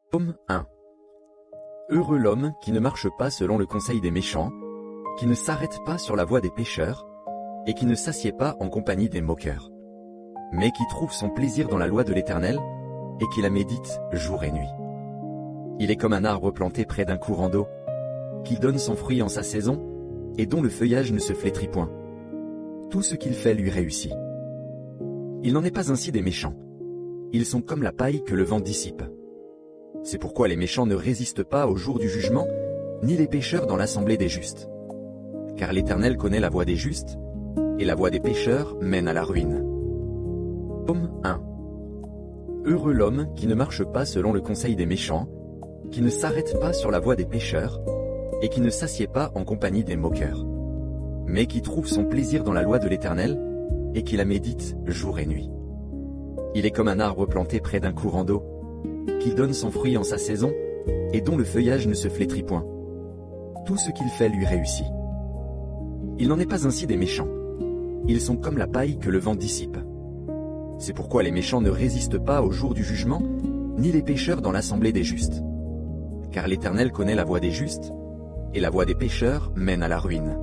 Psaume 1. Heureux l'homme qui ne marche pas selon le conseil des méchants, qui ne s'arrête pas sur la voie des pécheurs, et qui ne s'assied pas en compagnie des moqueurs, mais qui trouve son plaisir dans la loi de l'Éternel, et qui la médite jour et nuit. Il est comme un arbre planté près d'un courant d'eau, qui donne son fruit en sa saison, et dont le feuillage ne se flétrit point. Tout ce qu'il fait lui réussit. Il n'en est pas ainsi des méchants. Ils sont comme la paille que le vent dissipe. C'est pourquoi les méchants ne résistent pas au jour du jugement, ni les pécheurs dans l'assemblée des justes. Car l'Éternel connaît la voie des justes, et la voie des pécheurs mène à la ruine. Psaume 1. Heureux l'homme qui ne marche pas selon le conseil des méchants, qui ne s'arrête pas sur la voie des pécheurs, et qui ne s'assied pas en compagnie des moqueurs, mais qui trouve son plaisir dans la loi de l'Éternel, et qui la médite jour et nuit. Il est comme un arbre planté près d'un courant d'eau, qui donne son fruit en sa saison, et dont le feuillage ne se flétrit point. Tout ce qu'il fait lui réussit. Il n'en est pas ainsi des méchants. Ils sont comme la paille que le vent dissipe. C'est pourquoi les méchants ne résistent pas au jour du jugement, ni les pécheurs dans l'assemblée des justes. Car l'Éternel connaît la voie des justes, et la voie des pécheurs mène à la ruine.